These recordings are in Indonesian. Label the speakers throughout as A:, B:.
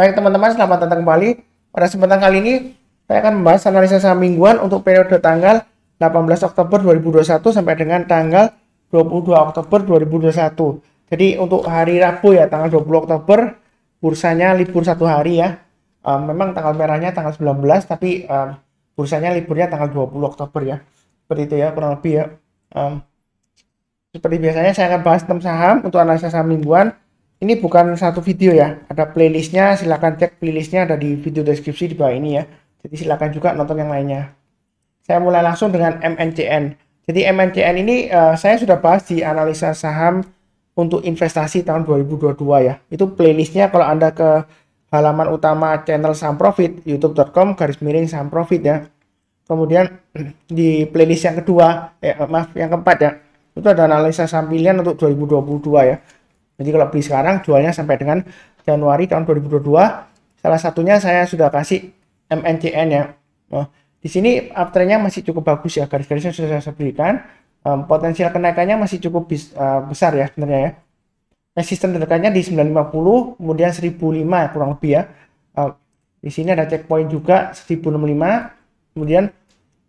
A: Baik teman-teman, selamat datang kembali. Pada kesempatan kali ini, saya akan membahas analisa saham mingguan untuk periode tanggal 18 Oktober 2021 sampai dengan tanggal 22 Oktober 2021. Jadi untuk hari Rabu ya, tanggal 20 Oktober, bursanya libur satu hari ya. Memang tanggal merahnya tanggal 19, tapi bursanya liburnya tanggal 20 Oktober ya. Seperti itu ya, kurang lebih ya. Seperti biasanya saya akan bahas tentang saham untuk analisa saham mingguan. Ini bukan satu video ya, ada playlistnya, silahkan cek playlistnya ada di video deskripsi di bawah ini ya. Jadi silahkan juga nonton yang lainnya. Saya mulai langsung dengan MNCN. Jadi MNCN ini saya sudah bahas di analisa saham untuk investasi tahun 2022 ya. Itu playlistnya kalau Anda ke halaman utama channel Saham Profit, youtube.com/saham profit ya. Kemudian di playlist yang kedua, yang keempat ya, itu ada analisa saham pilihan untuk 2022 ya. Jadi kalau beli sekarang jualnya sampai dengan Januari tahun 2022. Salah satunya saya sudah kasih MNCN ya. Di sini uptrendnya masih cukup bagus ya, garis-garisnya sudah saya berikan. Potensial kenaikannya masih cukup besar ya sebenarnya ya. Resisten terdekatnya di 950, kemudian 1005 ya, kurang lebih ya. Di sini ada checkpoint juga 1065, kemudian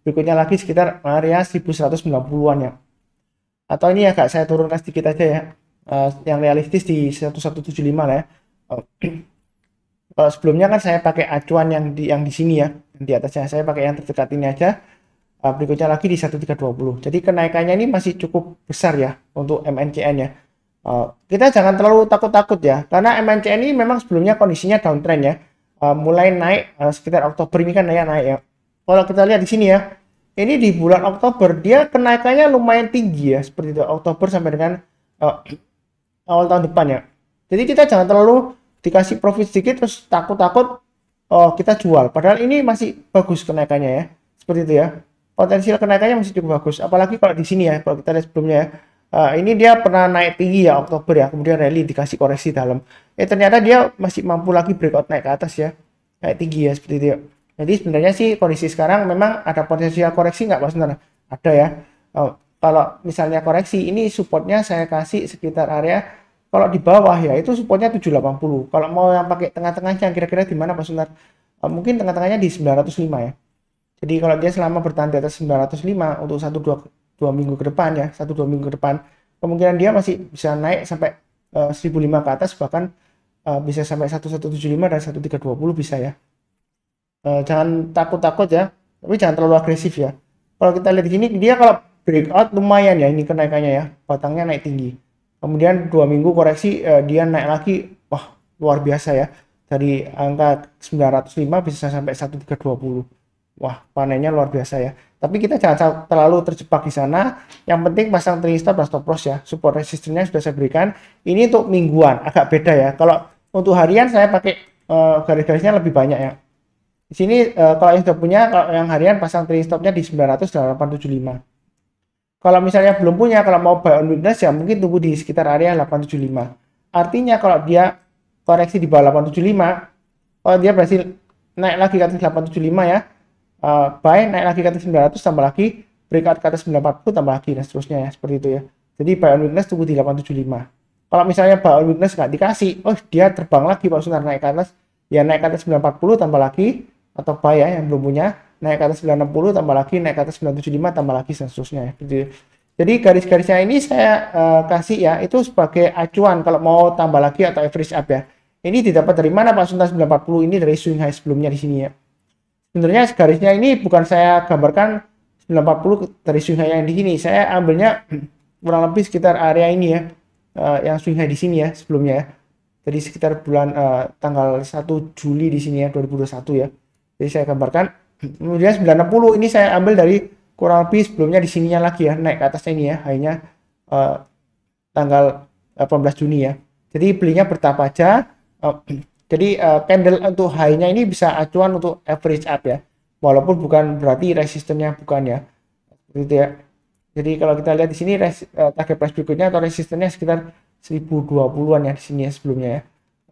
A: berikutnya lagi sekitar area 1190-an ya. Atau ini agak saya turunkan sedikit aja ya. Yang realistis di 1175 lah ya. Kalau sebelumnya kan saya pakai acuan yang di sini ya, yang di atasnya saya pakai yang terdekat ini aja. Berikutnya lagi di 1320. Jadi kenaikannya ini masih cukup besar ya untuk MNCN ya. Kita jangan terlalu takut-takut ya, karena MNCN ini memang sebelumnya kondisinya downtrend ya. Mulai naik sekitar Oktober ini kan naik ya. Kalau kita lihat di sini ya, ini di bulan Oktober dia kenaikannya lumayan tinggi ya, seperti itu Oktober sampai dengan awal tahun depan ya. Jadi kita jangan terlalu dikasih profit sedikit terus takut-takut kita jual. Padahal ini masih bagus kenaikannya ya. Seperti itu ya. Potensial kenaikannya masih cukup bagus. Apalagi kalau di sini ya, kalau kita lihat sebelumnya ya. Ini dia pernah naik tinggi ya Oktober ya, kemudian rally dikasih koreksi dalam. Ternyata dia masih mampu lagi breakout naik ke atas ya. Naik tinggi ya seperti itu ya. Jadi sebenarnya sih kondisi sekarang memang ada potensial koreksi nggak Mas Sebenarnya? Ada ya. Kalau misalnya koreksi ini supportnya saya kasih sekitar area kalau di bawah ya itu supportnya 780. Kalau mau yang pakai tengah-tengahnya kira-kira di mana Pak Sunar? Mungkin tengah-tengahnya di 905 ya. Jadi kalau dia selama bertahan di atas 905 untuk 1-2 minggu ke depan ya, 1-2 minggu ke depan, kemungkinan dia masih bisa naik sampai 1005 ke atas, bahkan bisa sampai 1175 dan 1320 bisa ya. Jangan takut-takut ya, tapi jangan terlalu agresif ya. Kalau kita lihat di sini dia kalau breakout lumayan ya ini kenaikannya ya, batangnya naik tinggi. Kemudian 2 minggu koreksi dia naik lagi, wah luar biasa ya. Dari angka 905 bisa sampai 1320. Wah, panennya luar biasa ya. Tapi kita jangan terlalu terjebak di sana. Yang penting pasang trailing stop dan stop loss ya. Support resistennya sudah saya berikan. Ini untuk mingguan, agak beda ya. Kalau untuk harian saya pakai garis-garisnya lebih banyak ya. Di sini kalau yang sudah punya, kalau yang harian pasang trailing stopnya di 900-875. Kalau misalnya belum punya, kalau mau buy on weakness ya mungkin tunggu di sekitar area 875. Artinya kalau dia koreksi di bawah 875, kalau dia berhasil naik lagi ke atas 875 ya, buy naik lagi ke atas 900 tambah lagi, breakout ke atas 940 tambah lagi dan seterusnya ya, seperti itu ya. Jadi buy on weakness tunggu di 875. Kalau misalnya buy on weakness nggak dikasih, dia terbang lagi Pak Sunar naik ke atas, ya naik ke atas 940 tambah lagi, atau buy ya yang belum punya, naik ke atas 960 tambah lagi, naik ke atas 975 tambah lagi dan seterusnya ya. Jadi garis-garisnya ini saya kasih ya itu sebagai acuan kalau mau tambah lagi atau average up ya. Ini didapat dari mana Pak Suntas 940? Ini dari swing high sebelumnya di sini ya. Sebenarnya garisnya ini bukan saya gambarkan 940 dari swing high yang di sini. Saya ambilnya kurang lebih sekitar area ini ya. Yang swing high di sini ya sebelumnya ya. Jadi sekitar bulan tanggal 1 Juli di sini ya 2021 ya. Jadi saya gambarkan. Kemudian 960 ini saya ambil dari kurang lebih sebelumnya di sininya lagi ya, naik ke atasnya ini ya, hanya tanggal 18 Juni ya. Jadi belinya bertahap aja. Jadi candle untuk high-nya ini bisa acuan untuk average up ya. Walaupun bukan berarti resistennya bukan ya. Gitu ya. Jadi kalau kita lihat di sini target price berikutnya atau resistennya sekitar 1020-an ya di sini ya sebelumnya ya.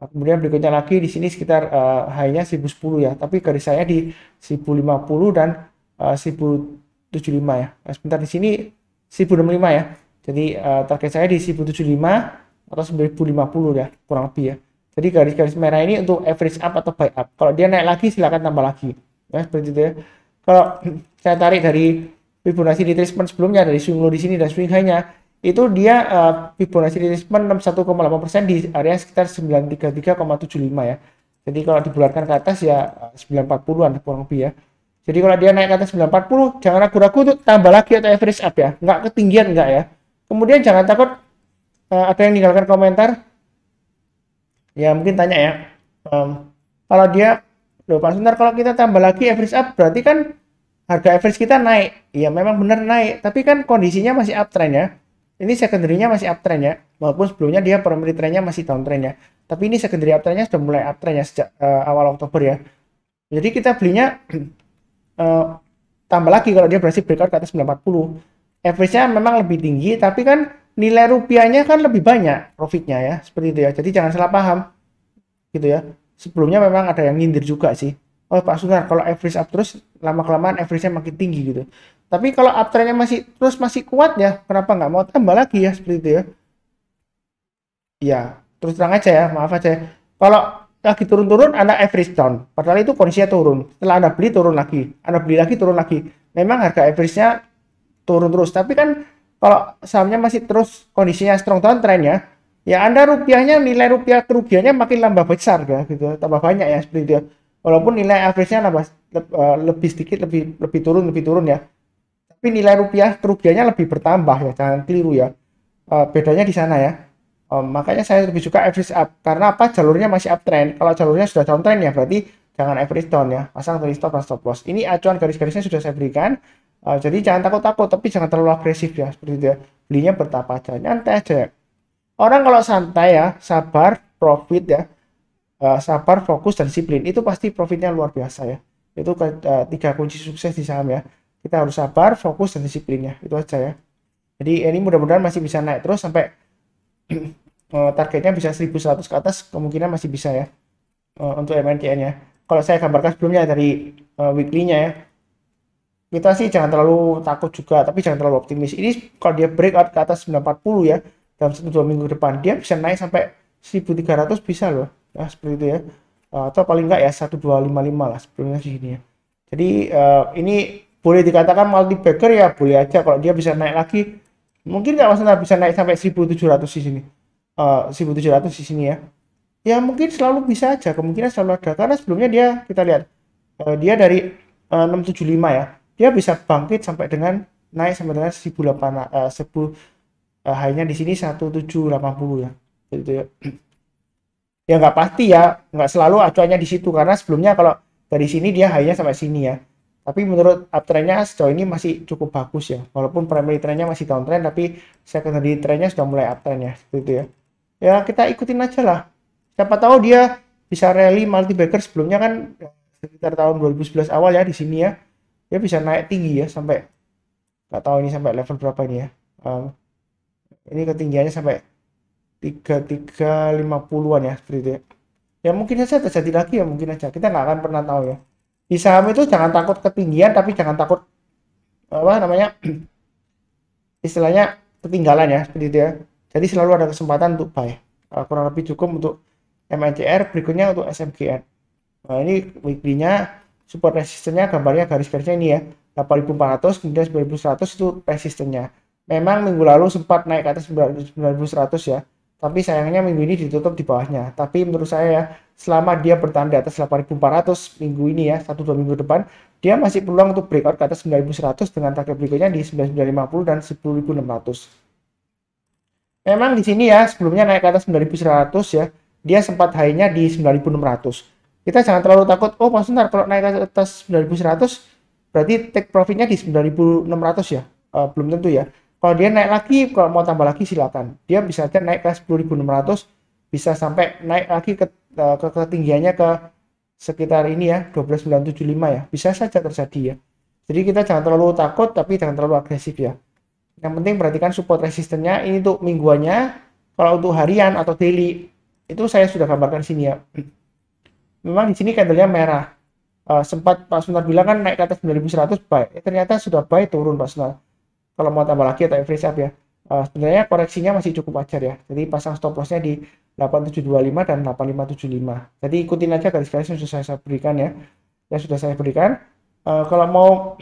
A: Kemudian berikutnya lagi di sini sekitar high-nya 1010 ya, tapi garis saya di 1050 dan 1075 ya. Sebentar di sini 1065 ya. Jadi target saya di 1075 atau 1050 ya, kurang lebih ya. Jadi garis-garis merah ini untuk average up atau buy up. Kalau dia naik lagi silakan tambah lagi. Ya, seperti itu ya. Kalau saya tarik dari Fibonacci retracement sebelumnya dari swing low di sini dan swing high-nya, itu dia Fibonacci retracement 61,8% di area sekitar 933,75 ya. Jadi kalau dibulatkan ke atas ya 940-an kurang lebih ya. Jadi kalau dia naik ke atas 940, jangan ragu-ragu untuk tambah lagi atau average up ya. Nggak ketinggian nggak ya. Kemudian jangan takut ada yang meninggalkan komentar. Ya mungkin tanya ya. Kalau dia, loh Pak Suntar, kalau kita tambah lagi average up berarti kan harga average kita naik. Ya memang benar naik, tapi kan kondisinya masih uptrend ya. Ini secondary-nya masih uptrend ya. Walaupun sebelumnya dia primary trend-nya masih downtrend ya. Tapi ini secondary uptrend-nya sudah mulai uptrend ya sejak awal Oktober ya. Jadi kita belinya tambah lagi kalau dia berhasil breakout ke atas 940. Average-nya memang lebih tinggi, tapi kan nilai rupiahnya kan lebih banyak profitnya ya. Seperti itu ya. Jadi jangan salah paham gitu ya. Sebelumnya memang ada yang nyindir juga sih. Oh Pak Sunar, kalau average up terus lama-kelamaan average-nya makin tinggi gitu. Tapi kalau uptrend-nya masih kuat ya, kenapa nggak mau tambah lagi ya seperti itu ya? Ya, terus terang aja ya, maaf aja. Kalau lagi turun-turun, Anda average down. Padahal itu kondisinya turun. Setelah Anda beli, turun lagi. Anda beli lagi, turun lagi. Memang harga average-nya turun terus. Tapi kan kalau sahamnya masih terus kondisinya strong downtrend ya, ya Anda rupiahnya, nilai rupiah kerugiannya makin tambah besar ya, gitu. Tambah banyak ya, seperti itu ya. Walaupun nilai average-nya lebih sedikit, lebih turun ya. Tapi nilai rupiah kerugiannya lebih bertambah ya, jangan keliru ya. Bedanya di sana ya. Makanya saya lebih suka average up karena apa? Jalurnya masih uptrend. Kalau jalurnya sudah downtrend ya berarti jangan average down ya. Pasang dari stop dan stop loss. Ini acuan garis-garisnya sudah saya berikan. Jadi jangan takut-takut, tapi jangan terlalu agresif ya. Seperti itu ya. Belinya bertahap aja, nyantai aja ya. Orang kalau santai ya, sabar, profit ya. Sabar, fokus, dan disiplin. Itu pasti profitnya luar biasa ya. Itu tiga kunci sukses di saham ya. Kita harus sabar, fokus, dan disiplinnya. Itu aja ya. Jadi ini mudah-mudahan masih bisa naik terus sampai targetnya bisa 1100 ke atas, kemungkinan masih bisa ya untuk MNCN ya. Kalau saya gambarkan sebelumnya dari weekly-nya ya, kita sih jangan terlalu takut juga, tapi jangan terlalu optimis. Ini kalau dia breakout ke atas 940 ya, dalam 1-2 minggu depan, dia bisa naik sampai 1300 bisa loh. Ya, seperti itu ya. Atau paling enggak ya 1255 lah sebelumnya sih ini ya. Jadi ini boleh dikatakan multi bagger ya, boleh aja kalau dia bisa naik lagi. Mungkin nggak masalah bisa naik sampai 1700 di sini. 1700 di sini ya. Ya mungkin selalu bisa aja, kemungkinan selalu ada karena sebelumnya dia kita lihat dia dari 675 ya. Dia bisa bangkit sampai dengan naik sampai dengan 1000 high-nya di sini 1780 ya. Gitu ya. Ya nggak pasti ya, nggak selalu acuannya di situ karena sebelumnya kalau dari sini dia high-nya sampai sini ya. Tapi menurut uptrend-nya sejauh ini masih cukup bagus ya. Walaupun primary trend-nya masih downtrend, tapi secondary trend-nya sudah mulai uptrend ya. Gitu ya. Ya kita ikutin aja lah. Siapa tahu dia bisa rally multi bagger sebelumnya kan sekitar tahun 2011 awal ya di sini ya. Dia bisa naik tinggi ya sampai nggak tahu ini sampai level berapa ini ya. Ini ketinggiannya sampai 3350-an ya seperti itu ya. Ya mungkin saja terjadi lagi ya, mungkin aja. Kita nggak akan pernah tahu ya. Di saham itu jangan takut ketinggian, tapi jangan takut apa namanya istilahnya ketinggalan ya seperti itu ya. Jadi selalu ada kesempatan untuk buy. Kurang lebih cukup untuk MNCR, berikutnya untuk SMGN. Nah ini weekly-nya support resistennya gambarnya garis-garisnya ini ya. 8400 kemudian 9100 itu resistennya. Memang minggu lalu sempat naik ke atas 9100 ya. Tapi sayangnya minggu ini ditutup di bawahnya. Tapi menurut saya ya, selama dia bertahan di atas 8400 minggu ini ya, 1-2 minggu depan, dia masih peluang untuk breakout ke atas 9100 dengan target berikutnya di 9950 dan 10600. Memang di sini ya, sebelumnya naik ke atas 9100 ya, dia sempat high-nya di 9600. Kita jangan terlalu takut, oh Pak Suntar kalau naik ke atas 9100 berarti take profitnya di 9600 ya. Belum tentu ya. Kalau dia naik lagi, kalau mau tambah lagi silakan. Dia bisa aja naik ke 10.600, bisa sampai naik lagi ke ketinggiannya ke sekitar ini ya, 12975 ya. Bisa saja terjadi ya. Jadi kita jangan terlalu takut, tapi jangan terlalu agresif ya. Yang penting perhatikan support resistennya. Ini untuk mingguannya. Kalau untuk harian atau daily, itu saya sudah gambarkan sini ya. Memang di sini candlenya merah. Sempat Pak Suntar bilang kan naik ke atas 9100 buy. Ternyata sudah buy turun Pak Suntar. Kalau mau tambah lagi atau average up ya, sebenarnya koreksinya masih cukup wajar ya. Jadi pasang stop lossnya di 8725 dan 8575. Jadi ikutin aja garis-garis yang sudah saya berikan ya. Yang sudah saya berikan. Kalau mau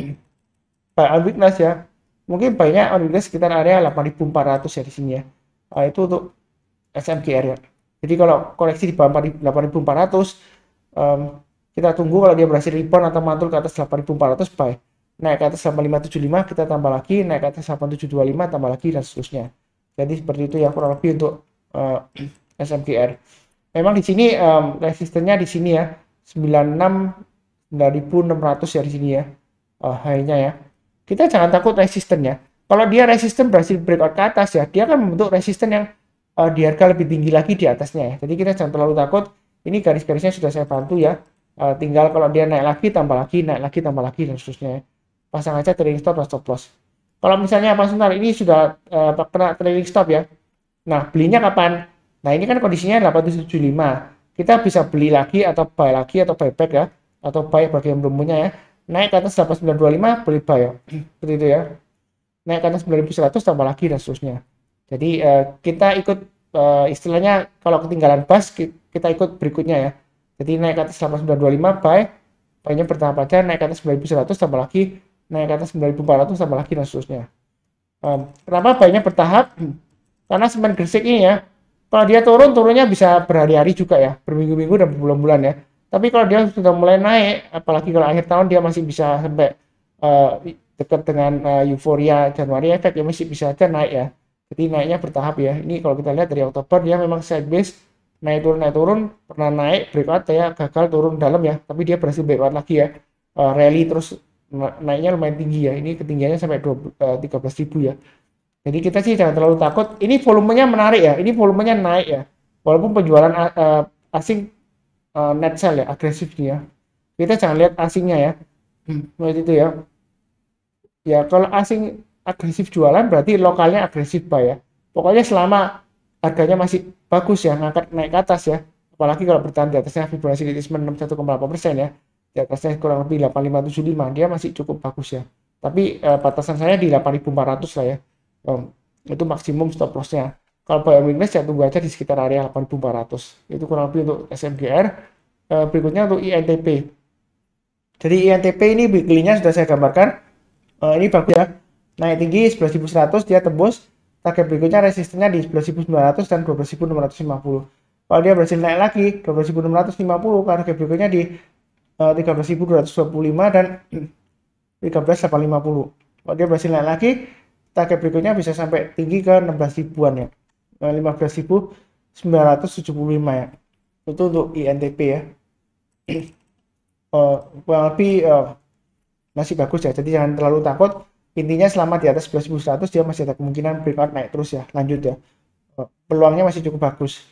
A: buy on weakness ya, mungkin banyak on weakness sekitar area 8400 ya di sini ya. Itu untuk SMGR ya. Jadi kalau koreksi di bawah 8400, kita tunggu kalau dia berhasil rebound atau mantul ke atas 8400 buy. Naik ke atas 8575 kita tambah lagi, naik ke atas 8725 tambah lagi dan seterusnya. Jadi seperti itu ya kurang lebih untuk SMGR. Memang di sini resistennya di sini ya 96.600 ya di sini ya. High-nya ya. Kita jangan takut resistennya. Kalau dia resisten berhasil breakout ke atas ya, dia akan membentuk resisten yang di harga lebih tinggi lagi di atasnya ya. Jadi kita jangan terlalu takut. Ini garis-garisnya sudah saya bantu ya. Tinggal kalau dia naik lagi, tambah lagi, naik lagi, tambah lagi dan seterusnya ya. Pasang aja trailing stop dan stop loss. Kalau misalnya Pak Suntar ini sudah kena trailing stop ya. Nah, belinya kapan? Nah, ini kan kondisinya 8775. Kita bisa beli lagi atau buy lagi atau buy back ya. Atau buy bagi yang belum punya ya. Naik ke atas 8925 beli buy ya. Seperti itu ya. Naik ke atas 9100 tambah lagi dan seterusnya. Jadi kita ikut istilahnya kalau ketinggalan bus kita ikut berikutnya ya. Jadi naik ke atas 8925 buy. Buy-nya bertahap aja, naik ke atas 9100 tambah lagi, naik ke atas 9400 tambah lagi dan seterusnya. Kenapa buy-nya bertahap? Karena semen Gresik ini ya, kalau dia turunnya bisa berhari-hari juga ya, berminggu-minggu dan berbulan-bulan ya. Tapi kalau dia sudah mulai naik, apalagi kalau akhir tahun dia masih bisa sampai dekat dengan euforia Januari efek ya masih bisa aja naik ya. Jadi naiknya bertahap ya. Ini kalau kita lihat dari Oktober dia memang sideways naik turun, pernah naik breakout ya gagal turun dalam ya, tapi dia berhasil breakout lagi ya. Rally terus naiknya lumayan tinggi ya. Ini ketinggiannya sampai 13.000 ya. Jadi kita sih jangan terlalu takut. Ini volumenya menarik ya. Ini volumenya naik ya. Walaupun penjualan asing net sell ya, agresif nih ya. Kita jangan lihat asingnya ya. Seperti itu ya. Ya kalau asing agresif jualan berarti lokalnya agresif buy ya. Pokoknya selama harganya masih bagus ya, ngangkat naik ke atas ya. Apalagi kalau bertahan di atasnya Fibonacci retracement 61,8% ya. Di atasnya kurang lebih 8575, dia masih cukup bagus ya. Tapi batasan saya di 8400 lah ya. Itu maksimum stop loss-nya. Kalau buy on weakness ya tunggu aja di sekitar area 8400. Itu kurang lebih untuk SMGR. Berikutnya untuk INTP. Jadi INTP ini weekly-nya sudah saya gambarkan. Ini bagus ya. Naik tinggi 11.100 dia tembus. Target berikutnya resistennya di 11.900 dan 12.650. Kalau dia berhasil naik lagi 12.650, target berikutnya di 13.225 dan 13.850. Kalau dia berhasil naik lagi, target berikutnya bisa sampai tinggi ke 16.000-an ya. 15.975 ya. Itu untuk INTP ya. Kurang lebih masih bagus ya. Jadi jangan terlalu takut. Intinya selama di atas 11.100 dia masih ada kemungkinan breakout naik terus ya. Lanjut ya. Peluangnya masih cukup bagus.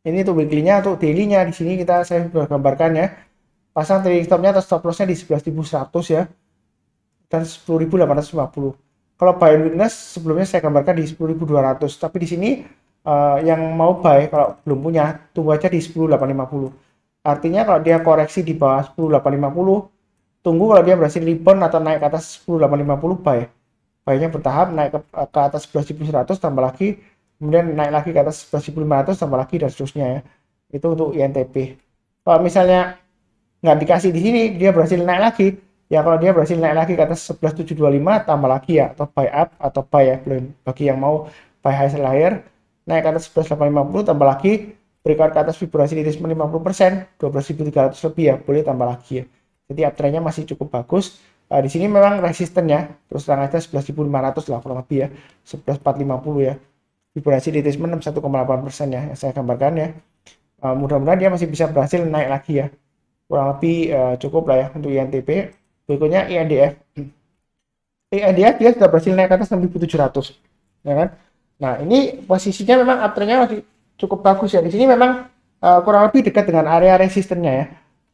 A: Ini untuk weekly-nya, untuk daily-nya di sini saya sudah gambarkan ya. Pasang trailing stop-nya atau stop loss-nya di 11.100 ya. Dan 10.850. Kalau buy on weakness sebelumnya saya gambarkan di 10.200. Tapi di sini yang mau buy kalau belum punya tunggu aja di 10.850. Artinya kalau dia koreksi di bawah 10.850 tunggu kalau dia berhasil rebound atau naik ke atas 10.850 buy. Buy-nya bertahap naik ke atas 11.100 tambah lagi, kemudian naik lagi ke atas 11.500 tambah lagi dan seterusnya ya. Itu untuk INTP. Kalau misalnya nggak dikasih di sini dia berhasil naik lagi, ya kalau dia berhasil naik lagi ke atas 11.725 tambah lagi ya, atau buy up atau buy ya, belum bagi yang mau buy high sell higher, naik ke atas 11.850 tambah lagi, breakout ke atas Fibonacci retracement 50%, 12.300 lebih ya, boleh tambah lagi ya. Jadi uptrendnya masih cukup bagus. Di sini memang resistennya terus terang aja 11.500 lah kurang lebih ya, 11.450 ya. Fibonacci retracement 61,8% ya yang saya gambarkan ya. Mudah-mudahan dia masih bisa berhasil naik lagi ya. Kurang lebih cukup lah ya untuk INTP. Berikutnya INDF. INDF dia sudah berhasil naik ke atas 6.700 ya kan. Nah, ini posisinya memang uptrendnya masih cukup bagus ya. Di sini memang kurang lebih dekat dengan area resistennya ya.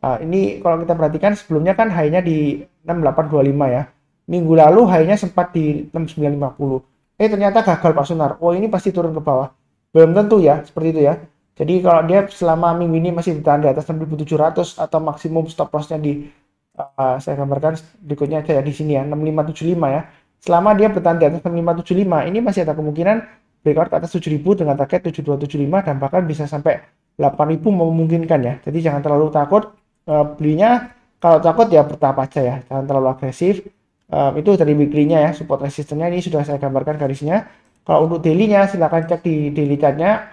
A: Ini kalau kita perhatikan sebelumnya kan high-nya di 6825 ya. Minggu lalu high-nya sempat di 6950. Ternyata gagal Pak Sunar. Oh, ini pasti turun ke bawah. Belum tentu ya, seperti itu ya. Jadi kalau dia selama minggu ini masih ditahan di atas 6700 atau maksimum stop loss-nya di saya gambarkan berikutnya aja ya di sini ya, 6575 ya. Selama dia bertahan di atas 6575, ini masih ada kemungkinan breakout ke atas 7.000 dengan target 7275 dan bahkan bisa sampai 8.000 memungkinkan ya. Jadi jangan terlalu takut belinya. Kalau takut ya bertahap aja ya, jangan terlalu agresif. Itu dari weekly-nya ya, support resistennya ini sudah saya gambarkan garisnya. Kalau untuk daily-nya silahkan cek di daily chart-nya.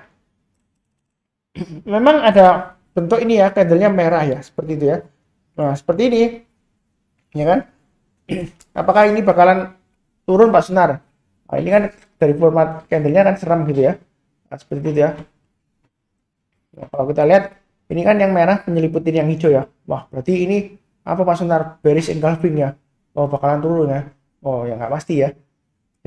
A: Memang ada bentuk ini ya, candle-nya merah ya, seperti itu ya. Nah, seperti ini. Ya kan? Apakah ini bakalan turun Pak Sunar? Nah, ini kan dari format candle-nya kan seram gitu ya. Nah, seperti itu ya. Nah, kalau kita lihat ini kan yang merah menyeliputin yang hijau ya. Wah, berarti ini apa Pak Sunar? Bearish engulfing ya. Oh, bakalan turun ya. Oh, ya nggak pasti ya.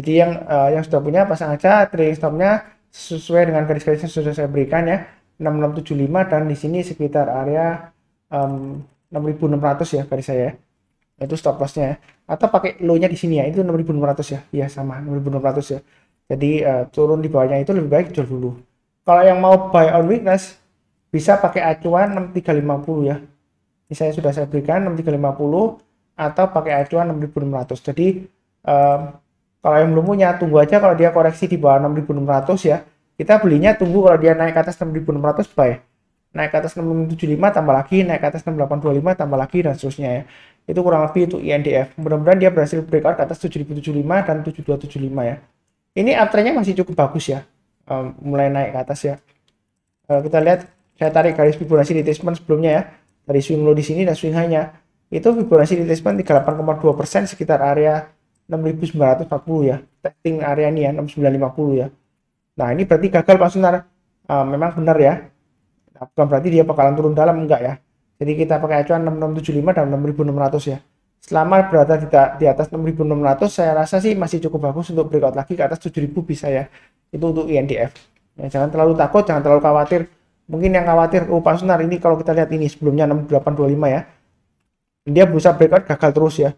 A: Jadi yang sudah punya pasang aja trading stopnya sesuai dengan garis-garis yang sudah saya berikan ya. 6675 dan di sini sekitar area 6600 ya garis saya. Itu stop lossnya ya. Atau pakai low-nya di sini ya. Itu 6600 ya. Iya sama 6600 ya. Jadi turun di bawahnya itu lebih baik jual dulu. Kalau yang mau buy on weakness bisa pakai acuan 6350 ya. Ini sudah saya berikan 6350 atau pakai acuan 6600. Jadi kalau yang belum punya tunggu aja kalau dia koreksi di bawah 6600 ya. Kita belinya tunggu kalau dia naik ke atas 6600 buy. Naik ke atas 6675 tambah lagi, naik ke atas 6825 tambah lagi dan seterusnya ya. Itu kurang lebih untuk INDF. Mudah-mudahan dia berhasil breakout ke atas 7075 dan 7275 ya. Ini uptrendnya masih cukup bagus ya. Mulai naik ke atas ya. Kita lihat saya tarik garis Fibonacci retracement sebelumnya ya. Dari swing low di sini dan swing high-nya. Itu Fibonacci retracement 38,2% sekitar area 6940 ya. Testing area ini ya 6950 ya. Nah, ini berarti gagal Pak Sunar. Memang benar ya. Nah, bukan berarti dia bakalan turun dalam enggak ya. Jadi kita pakai acuan 6675 dan 6600 ya. Selama berada di atas 6600 saya rasa sih masih cukup bagus untuk breakout lagi ke atas 7000 bisa ya. Itu untuk INDF. Ya, jangan terlalu takut, jangan terlalu khawatir. Mungkin yang khawatir, oh Pak Sunar ini kalau kita lihat ini sebelumnya 6825 ya. Dia berusaha breakout gagal terus ya.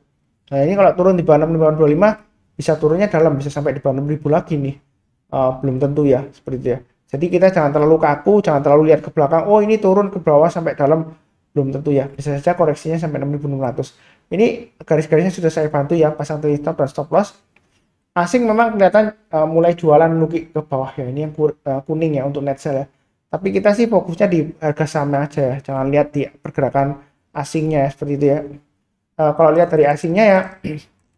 A: Nah, ini kalau turun di bawah 6825 bisa turunnya dalam, bisa sampai di bawah 6000 lagi nih. Belum tentu ya, seperti itu ya. Jadi kita jangan terlalu kaku, jangan terlalu lihat ke belakang. Oh, ini turun ke bawah sampai dalam, belum tentu ya. Bisa saja koreksinya sampai 6600. Ini garis-garisnya sudah saya bantu ya, pasang trailing stop dan stop loss. Asing memang kelihatan mulai jualan menuki ke bawah ya. Ini yang kuning ya untuk net sell ya. Tapi kita sih fokusnya di harga saham aja ya. Jangan lihat di pergerakan asingnya ya, seperti itu ya. Kalau lihat dari asingnya ya,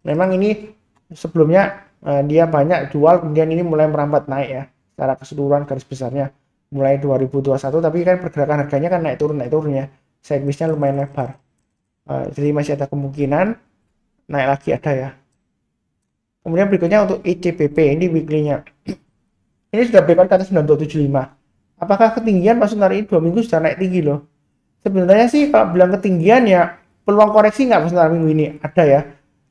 A: memang ini sebelumnya dia banyak jual, kemudian ini mulai merambat naik ya. Secara keseluruhan garis besarnya mulai 2021, tapi kan pergerakan harganya kan naik turun ya. Segmennya lumayan lebar. Jadi masih ada kemungkinan naik lagi ada ya. Kemudian berikutnya untuk ICBP ini weekly-nya. Ini sudah breakout ke atas 9275. Apakah ketinggian Pak Sunar ini 2 minggu sudah naik tinggi loh? Sebenarnya sih kalau bilang ketinggian ya peluang koreksi nggak Pak Sunar minggu ini ada ya.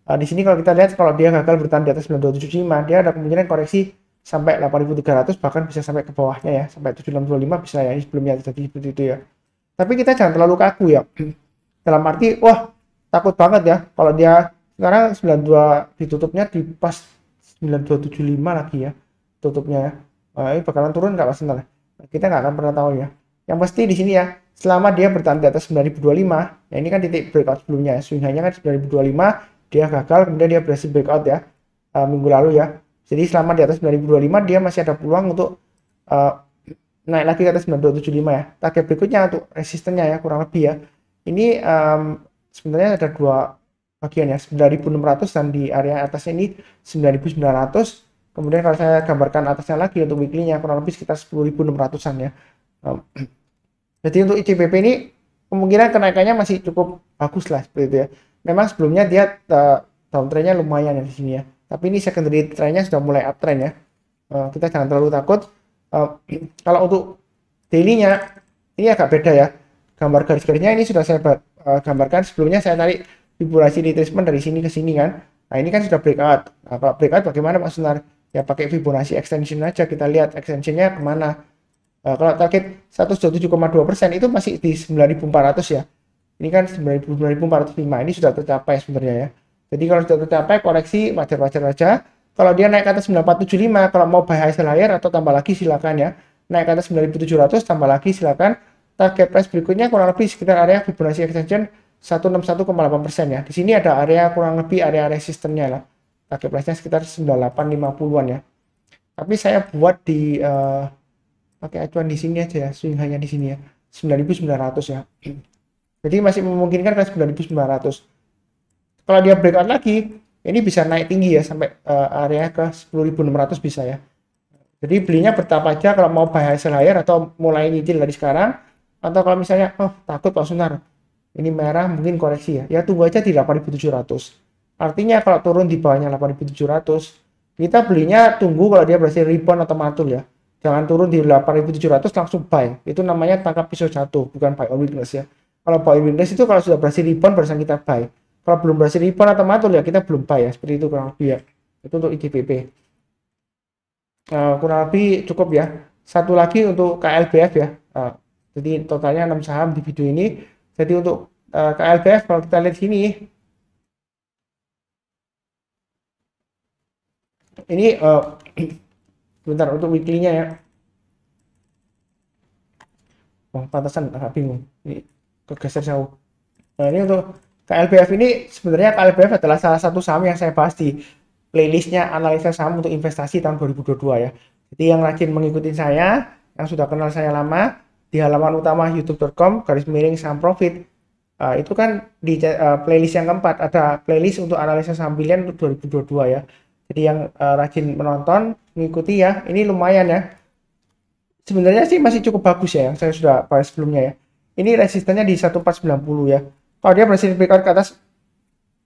A: Di sini kalau kita lihat kalau dia gagal bertahan di atas 9275 dia ada kemungkinan koreksi sampai 8300 bahkan bisa sampai ke bawahnya ya sampai 7625 bisa ya, ini sebelumnya terjadi seperti itu ya. Tapi kita jangan terlalu kaku ya. Dalam arti wah takut banget ya kalau dia sekarang 92 ditutupnya di pas 9275 lagi ya tutupnya ya. Ini bakalan turun nggak Pak Sunar? Kita nggak akan pernah tahu ya. Yang pasti di sini ya selama dia bertahan di atas 9025 ya, ini kan titik breakout sebelumnya, swing high-nya kan 9025 dia gagal, kemudian dia berhasil breakout ya minggu lalu ya. Jadi selama di atas 9025 dia masih ada peluang untuk naik lagi ke atas 9275 ya. Target berikutnya untuk resistennya ya kurang lebih ya. Ini sebenarnya ada dua bagian ya, 9600 dan di area atasnya ini 9900. Kemudian kalau saya gambarkan atasnya lagi untuk weekly-nya kurang lebih sekitar 10.600-an ya. Jadi untuk ICBP ini kemungkinan kenaikannya masih cukup bagus lah seperti itu ya. Memang sebelumnya dia downtrendnya lumayan ya di sini ya. Tapi ini secondary trendnya sudah mulai uptrend ya. Kita jangan terlalu takut. Kalau untuk daily-nya ini agak beda ya. Gambar garis-garisnya ini sudah saya gambarkan sebelumnya. Saya tarik Fibonacci retracement dari sini ke sini kan. Nah ini kan sudah breakout. Nah, kalau breakout bagaimana Pak Sunar? Ya pakai Fibonacci extension aja, kita lihat extensionnya kemana. Kalau target 127,2% itu masih di 9.400 ya. Ini kan 9.405 ini sudah tercapai sebenarnya ya. Jadi kalau sudah tercapai koreksi wajar-wajar saja. Kalau dia naik ke atas 9475, kalau mau buy high sell higher atau tambah lagi silakan ya. Naik ke atas 9.700 tambah lagi silakan. Target price berikutnya kurang lebih sekitar area Fibonacci extension 161,8% ya. Di sini ada area kurang lebih area resistennya lah. Target price-nya sekitar 9850-an ya. Tapi saya buat di pakai acuan di sini aja ya, swing hanya di sini ya, 9.900 ya. Jadi masih memungkinkan ke 9.900. Kalau dia breakout lagi, ini bisa naik tinggi ya sampai area ke 10.600 bisa ya. Jadi belinya bertahap aja kalau mau buy high sell higher atau mulai nyicil dari sekarang, atau kalau misalnya takut Pak Sunar ini merah mungkin koreksi ya tunggu aja di 8.700. Artinya kalau turun di bawahnya 8.700 kita belinya tunggu kalau dia berhasil rebound atau mantul ya, jangan turun di 8.700 langsung buy, itu namanya tangkap pisau jatuh, bukan buy on weakness ya. Kalau buy on weakness itu kalau sudah berhasil rebound barusan kita buy, kalau belum berhasil rebound atau mantul ya kita belum buy ya, seperti itu kurang lebih ya. Itu untuk IGBP. Kurang lebih cukup ya. Satu lagi untuk KLBF ya. Jadi totalnya 6 saham di video ini. Jadi untuk KLBF kalau kita lihat sini, ini bentar untuk weekly-nya ya. Pantasan agak bingung. Ini kegeser jauh. Nah, ini untuk KLBF ini sebenarnya KLBF adalah salah satu saham yang saya bahas di playlistnya analisa saham untuk investasi tahun 2022 ya. Jadi yang rajin mengikuti saya, yang sudah kenal saya lama, di halaman utama youtube.com/saham profit, itu kan di playlist yang keempat ada playlist untuk analisa saham pilihan untuk 2022 ya. Jadi yang rajin menonton, mengikuti ya, ini lumayan ya. Sebenarnya sih masih cukup bagus ya, yang saya sudah bahas sebelumnya ya. Ini resistennya di 1490 ya. Kalau dia berhasil breakout ke atas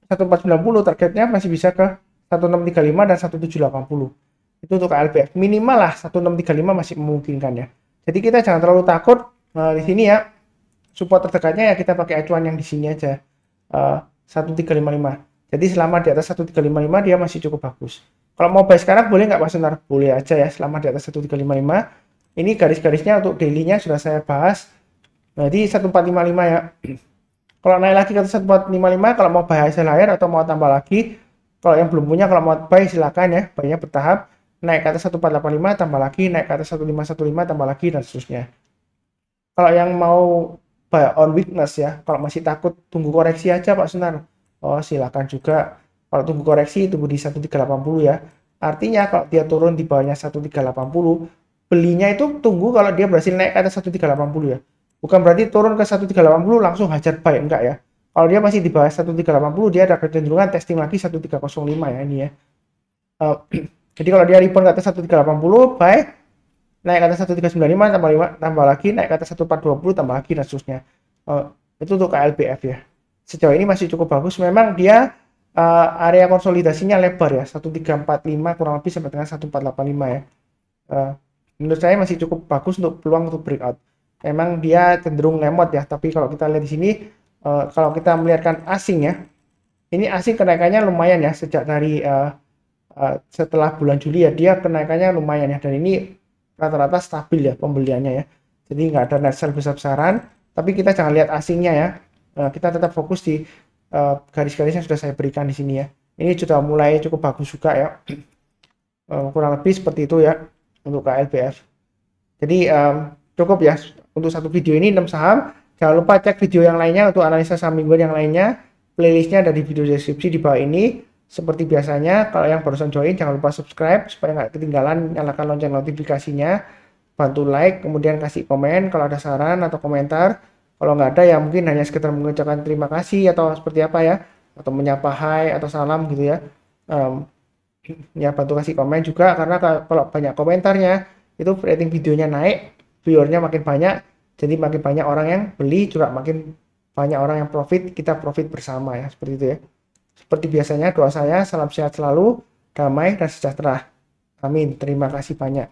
A: 1490, targetnya masih bisa ke 1635 dan 1780. Itu untuk KLBF. Minimal lah 1635 masih memungkinkan ya. Jadi kita jangan terlalu takut di sini ya. Support terdekatnya ya kita pakai acuan yang di sini aja. 1355. Jadi selama di atas 1355 dia masih cukup bagus. Kalau mau buy sekarang boleh nggak Pak Sunar? Boleh aja ya selama di atas 1355. Ini garis-garisnya untuk daily-nya sudah saya bahas. Jadi 1455 ya. Kalau naik lagi ke atas 1455, kalau mau buy high sell higher atau mau tambah lagi, kalau yang belum punya, kalau mau buy silakan ya, buy-nya bertahap. Naik ke atas 1485 tambah lagi, naik ke atas 1515 tambah lagi dan seterusnya. Kalau yang mau buy on weakness ya, kalau masih takut tunggu koreksi aja Pak Sunar. Silakan juga. Kalau tunggu koreksi tunggu di 1380 ya. Artinya kalau dia turun di bawahnya 1380, belinya itu tunggu kalau dia berhasil naik ke atas 1380 ya. Bukan berarti turun ke 1380 langsung hajar buy, enggak ya. Kalau dia masih di bawah 1380 dia ada kecenderungan testing lagi 1305 ya ini ya. Jadi kalau dia rebound ke atas 1380 buy, naik ke atas 1395 tambah lagi, naik ke atas 1420 tambah lagi dan seterusnya. Itu untuk KLBF ya. Sejauh ini masih cukup bagus. Memang dia area konsolidasinya lebar ya, 1345 kurang lebih sampai dengan 1485 ya. Menurut saya masih cukup bagus untuk peluang untuk breakout. Memang dia cenderung lemot ya, tapi kalau kita lihat di sini, kalau kita melihatkan asing ya, ini asing kenaikannya lumayan ya sejak dari setelah bulan Juli ya, dia kenaikannya lumayan ya, dan ini rata-rata stabil ya pembeliannya ya. Jadi nggak ada net sell besar-besaran, tapi kita jangan lihat asingnya ya. Kita tetap fokus di garis-garis yang sudah saya berikan di sini ya. Ini sudah mulai cukup bagus juga ya. Kurang lebih seperti itu ya untuk KLBF. Jadi cukup ya untuk satu video ini 6 saham. Jangan lupa cek video yang lainnya untuk analisa saham mingguan yang lainnya. Playlistnya ada di video deskripsi di bawah ini. Seperti biasanya, kalau yang barusan join jangan lupa subscribe supaya nggak ketinggalan, nyalakan lonceng notifikasinya, bantu like, kemudian kasih komen kalau ada saran atau komentar. Kalau nggak ada ya mungkin hanya sekedar mengucapkan terima kasih atau seperti apa ya, atau menyapa hai atau salam gitu ya. Ya bantu kasih komen juga, karena kalau banyak komentarnya itu rating videonya naik, viewernya makin banyak, jadi makin banyak orang yang beli juga makin banyak orang yang profit, kita profit bersama ya, seperti itu ya. Seperti biasanya doa saya, salam sehat selalu, damai dan sejahtera. Amin. Terima kasih banyak.